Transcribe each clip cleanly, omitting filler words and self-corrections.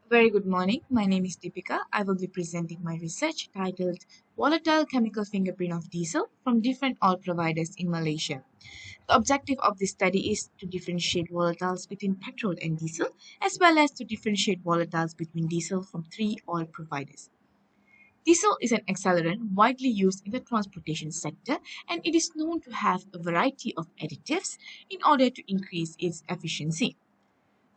Very good morning. My name is Dheephikha. I will be presenting my research titled Volatile Chemical Fingerprint of Diesel from Different Oil Providers in Malaysia. The objective of this study is to differentiate volatiles between petrol and diesel, as well as to differentiate volatiles between diesel from three oil providers. Diesel is an accelerant widely used in the transportation sector, and it is known to have a variety of additives in order to increase its efficiency.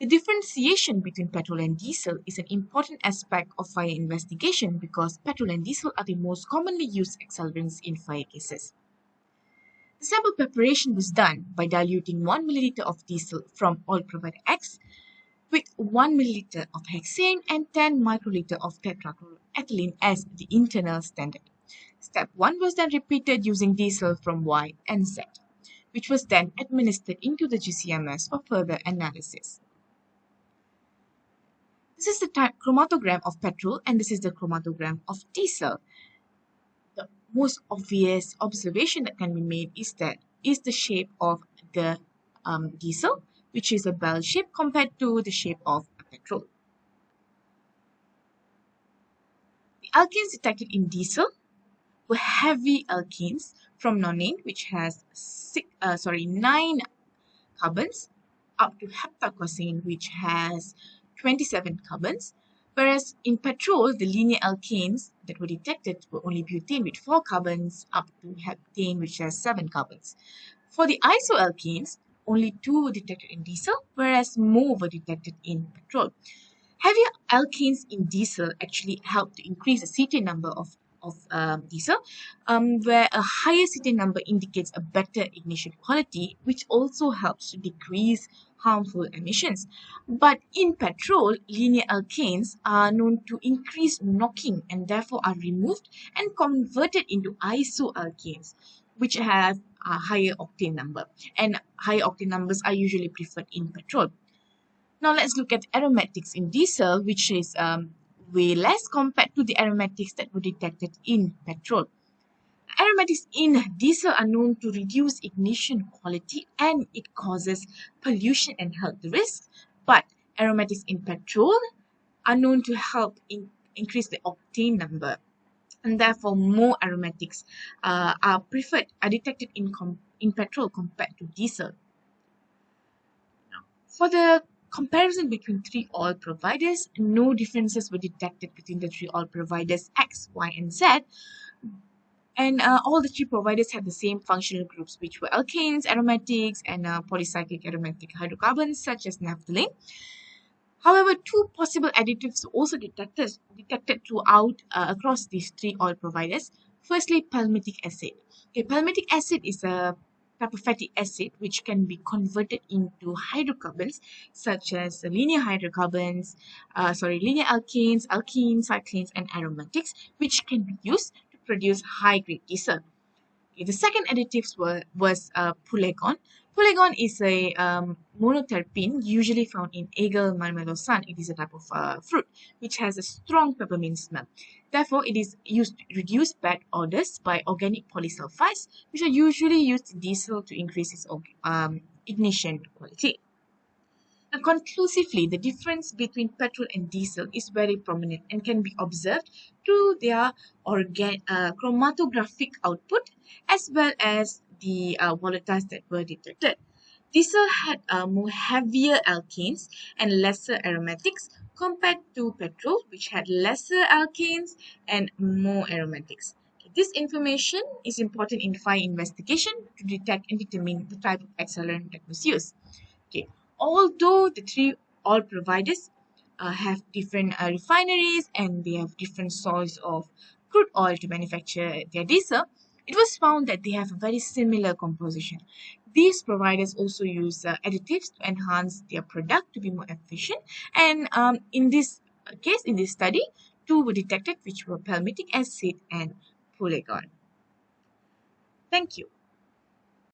The differentiation between petrol and diesel is an important aspect of fire investigation because petrol and diesel are the most commonly used accelerants in fire cases. The sample preparation was done by diluting 1 milliliter of diesel from oil provider X with 1 milliliter of hexane and 10 microliter of tetrachloroethylene as the internal standard. Step 1 was then repeated using diesel from Y and Z, which was then administered into the GCMS for further analysis. This is the chromatogram of petrol and this is the chromatogram of diesel. The most obvious observation that can be made is the shape of the diesel, which is a bell shape compared to the shape of petrol. The alkanes detected in diesel were heavy alkanes from nonane, which has 9 carbons, up to heptacosane, which has 27 carbons, whereas in petrol, the linear alkanes that were detected were only butane with 4 carbons, up to heptane, which has 7 carbons. For the isoalkanes, only 2 were detected in diesel, whereas more were detected in petrol. Heavier alkanes in diesel actually help to increase the cetane number of diesel, where a higher cetane number indicates a better ignition quality, which also helps to decrease harmful emissions. But in petrol, linear alkanes are known to increase knocking and therefore are removed and converted into isoalkanes, which have a higher octane number. And higher octane numbers are usually preferred in petrol. Now let's look at aromatics in diesel, which is way less compared to the aromatics that were detected in petrol. Aromatics in diesel are known to reduce ignition quality and it causes pollution and health risks, but aromatics in petrol are known to help increase the octane number, and therefore more aromatics are detected in petrol compared to diesel. For the comparison between three oil providers, no differences were detected between the three oil providers X, Y, and Z. And all the three providers had the same functional groups, which were alkanes, aromatics, and polycyclic aromatic hydrocarbons, such as naphthalene. However, two possible additives were also detected throughout across these three oil providers. Firstly, palmitic acid. Okay, palmitic acid is a type of fatty acid which can be converted into hydrocarbons such as linear hydrocarbons, linear alkanes, alkenes, cyclanes, and aromatics, which can be used to produce high-grade diesel. Okay, the second additives was pulegone. Pulegone is a monoterpene usually found in Agar marmelosan. It is a type of fruit which has a strong peppermint smell. Therefore, it is used to reduce bad odors by organic polysulfides, which are usually used in diesel to increase its ignition quality. Now, conclusively, the difference between petrol and diesel is very prominent and can be observed through their chromatographic output as well as the volatiles that were detected. Diesel had more heavier alkanes and lesser aromatics compared to petrol, which had lesser alkanes and more aromatics. Okay, this information is important in fire investigation to detect and determine the type of accelerant that was used. Okay, although the three oil providers have different refineries and they have different sources of crude oil to manufacture their diesel, it was found that they have a very similar composition. These providers also use additives to enhance their product to be more efficient. And in this case, in this study, two were detected, which were palmitic acid and pulegone. Thank you.